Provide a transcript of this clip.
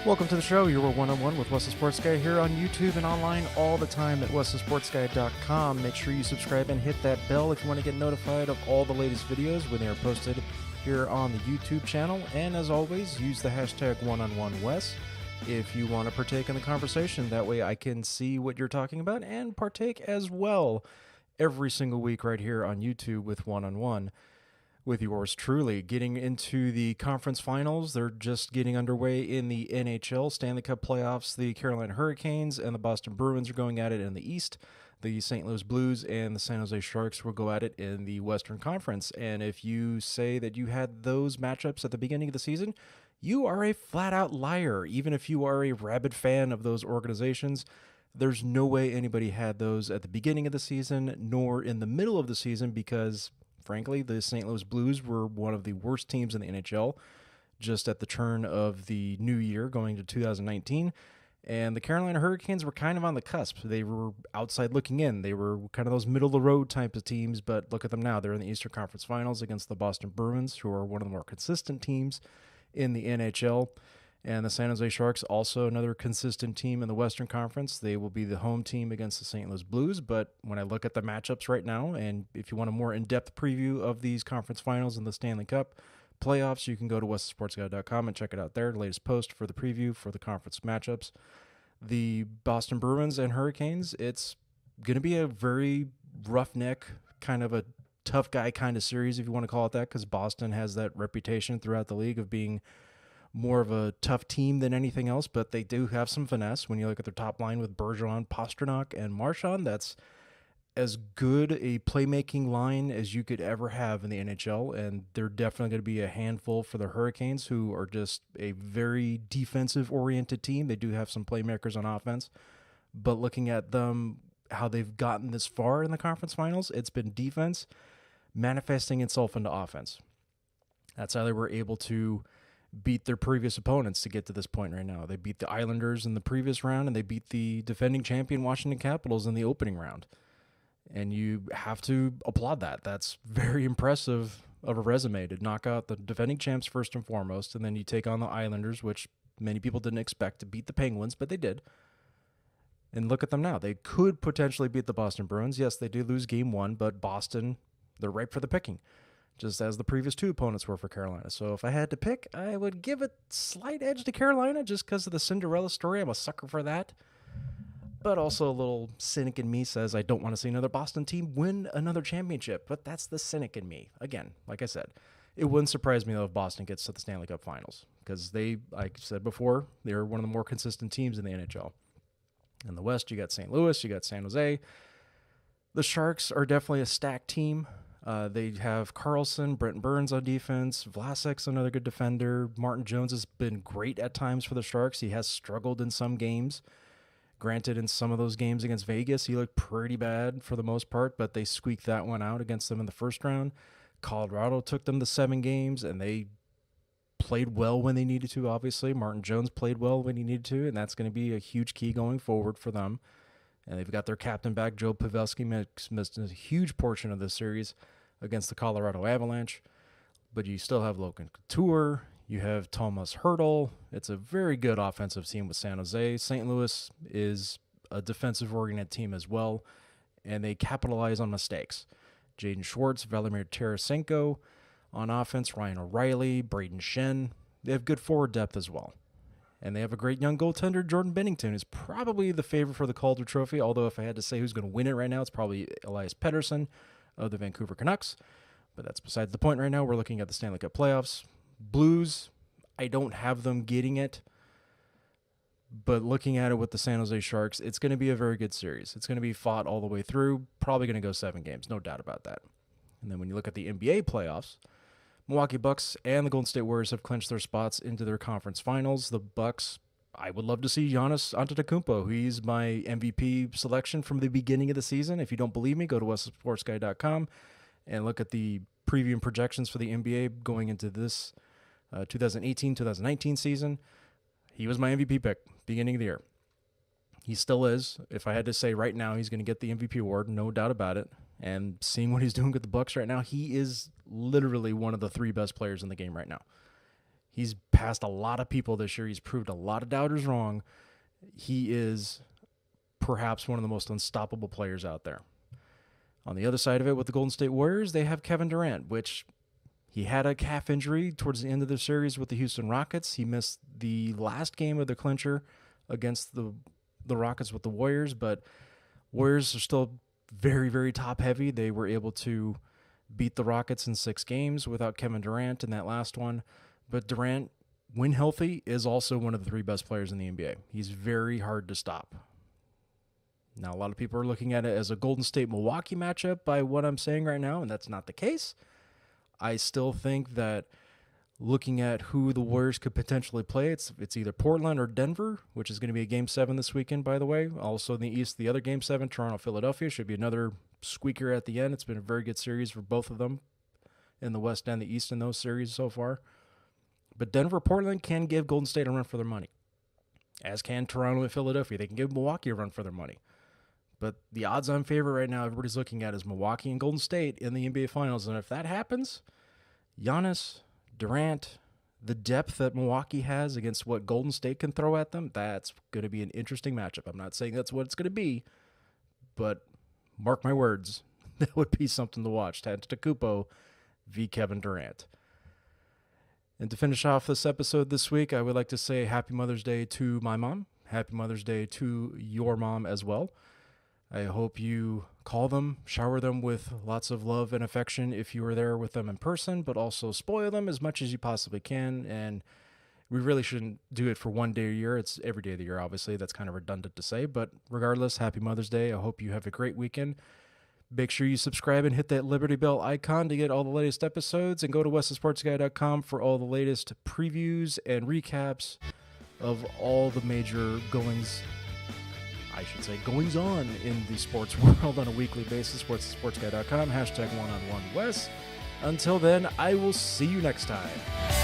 Welcome to the show. You're one-on-one with Wes the Sports Guy here on YouTube and online all the time at westhesportsguy.com. Make sure you subscribe and hit that bell if you want to get notified of all the latest videos when they are posted here on the YouTube channel. And as always, use the hashtag #OneOnOneWes if you want to partake in the conversation. That way I can see what you're talking about and partake as well every single week right here on YouTube with One-on-One. With yours truly. Getting into the conference finals, they're just getting underway in the NHL Stanley Cup playoffs. The Carolina Hurricanes and the Boston Bruins are going at it in the East. The St. Louis Blues and the San Jose Sharks will go at it in the Western Conference. And if you say that you had those matchups at the beginning of the season, you are a flat-out liar. Even if you are a rabid fan of those organizations, there's no way anybody had those at the beginning of the season, nor in the middle of the season, because frankly, the St. Louis Blues were one of the worst teams in the NHL just at the turn of the new year going to 2019. And the Carolina Hurricanes were kind of on the cusp. They were outside looking in. They were kind of those middle-of-the-road types of teams, but look at them now. They're in the Eastern Conference Finals against the Boston Bruins, who are one of the more consistent teams in the NHL. And the San Jose Sharks, also another consistent team in the Western Conference. They will be the home team against the St. Louis Blues. But when I look at the matchups right now, and if you want a more in-depth preview of these conference finals and the Stanley Cup playoffs, you can go to westhesportsguy.com and check it out there. The latest post for the preview for the conference matchups. The Boston Bruins and Hurricanes, it's going to be a very roughneck, kind of a tough guy kind of series, if you want to call it that, because Boston has that reputation throughout the league of being more of a tough team than anything else, but they do have some finesse. When you look at their top line with Bergeron, Pastrnak, and Marchand, that's as good a playmaking line as you could ever have in the NHL, and they're definitely going to be a handful for the Hurricanes, who are just a very defensive-oriented team. They do have some playmakers on offense, but looking at them, how they've gotten this far in the conference finals, it's been defense manifesting itself into offense. That's how they were able to beat their previous opponents to get to this point right now. They beat the Islanders in the previous round, and they beat the defending champion Washington Capitals in the opening round. And you have to applaud that. That's very impressive of a resume to knock out the defending champs first and foremost, and then you take on the Islanders, which many people didn't expect to beat the Penguins, but they did. And look at them now. They could potentially beat the Boston Bruins. Yes, they did lose game one, but Boston, they're ripe for the picking, just as the previous two opponents were for Carolina. So if I had to pick, I would give a slight edge to Carolina just because of the Cinderella story. I'm a sucker for that. But also a little cynic in me says I don't want to see another Boston team win another championship. But that's the cynic in me. Again, like I said, it wouldn't surprise me though if Boston gets to the Stanley Cup Finals, because they, like I said before, they're one of the more consistent teams in the NHL. In the West, you got St. Louis, you got San Jose. The Sharks are definitely a stacked team. They have Carlson, Brent Burns on defense. Vlasic's another good defender. Martin Jones has been great at times for the Sharks. He has struggled in some games. Granted, in some of those games against Vegas, he looked pretty bad for the most part, but they squeaked that one out against them in the first round. Colorado took them to 7 games, and they played well when they needed to, obviously. Martin Jones played well when he needed to, and that's going to be a huge key going forward for them. And they've got their captain back, Joe Pavelski, missed a huge portion of this series against the Colorado Avalanche. But you still have Logan Couture. You have Thomas Hertl. It's a very good offensive team with San Jose. St. Louis is a defensive-oriented team as well, and they capitalize on mistakes. Jaden Schwartz, Vladimir Tarasenko on offense, Ryan O'Reilly, Braden Shen. They have good forward depth as well. And they have a great young goaltender, Jordan Binnington, who's probably the favorite for the Calder Trophy, although if I had to say who's going to win it right now, it's probably Elias Pettersson of the Vancouver Canucks. But that's besides the point right now. We're looking at the Stanley Cup playoffs. Blues, I don't have them getting it. But looking at it with the San Jose Sharks, it's going to be a very good series. It's going to be fought all the way through. Probably going to go 7 games, no doubt about that. And then when you look at the NBA playoffs, Milwaukee Bucks and the Golden State Warriors have clinched their spots into their conference finals. The Bucks, I would love to see Giannis Antetokounmpo. He's my MVP selection from the beginning of the season. If you don't believe me, go to westhesportsguy.com and look at the previewing projections for the NBA going into this 2018-2019 season, he was my MVP pick beginning of the year. He still is. If I had to say right now, he's going to get the MVP award, no doubt about it. And seeing what he's doing with the Bucks right now, he is literally one of the 3 best players in the game right now. He's passed a lot of people this year. He's proved a lot of doubters wrong. He is perhaps one of the most unstoppable players out there. On the other side of it, with the Golden State Warriors, they have Kevin Durant, which he had a calf injury towards the end of the series with the Houston Rockets. He missed the last game of the clincher against the Rockets with the Warriors, but Warriors are still very, very top heavy. They were able to beat the Rockets in 6 games without Kevin Durant in that last one. But Durant, when healthy, is also one of the 3 best players in the NBA. He's very hard to stop. Now, a lot of people are looking at it as a Golden State-Milwaukee matchup by what I'm saying right now, and that's not the case. I still think that looking at who the Warriors could potentially play, it's either Portland or Denver, which is going to be a Game 7 this weekend, by the way. Also in the East, the other Game 7, Toronto-Philadelphia, should be another squeaker at the end. It's been a very good series for both of them in the West and the East in those series so far. But Denver-Portland can give Golden State a run for their money, as can Toronto and Philadelphia. They can give Milwaukee a run for their money. But the odds-on favorite right now everybody's looking at is Milwaukee and Golden State in the NBA Finals. And if that happens, Giannis, Durant, the depth that Milwaukee has against what Golden State can throw at them, that's going to be an interesting matchup. I'm not saying that's what it's going to be, but mark my words, that would be something to watch. Antetokounmpo v. Kevin Durant. And to finish off this episode this week, I would like to say Happy Mother's Day to my mom. Happy Mother's Day to your mom as well. I hope you call them, shower them with lots of love and affection if you are there with them in person, but also spoil them as much as you possibly can. And we really shouldn't do it for one day a year. It's every day of the year, obviously. That's kind of redundant to say. But regardless, Happy Mother's Day. I hope you have a great weekend. Make sure you subscribe and hit that Liberty Bell icon to get all the latest episodes. And go to WesTheSportsGuy.com for all the latest previews and recaps of all the major goings on in the sports world on a weekly basis. WesTheSportsGuy.com, #1on1Wes. Until then, I will see you next time.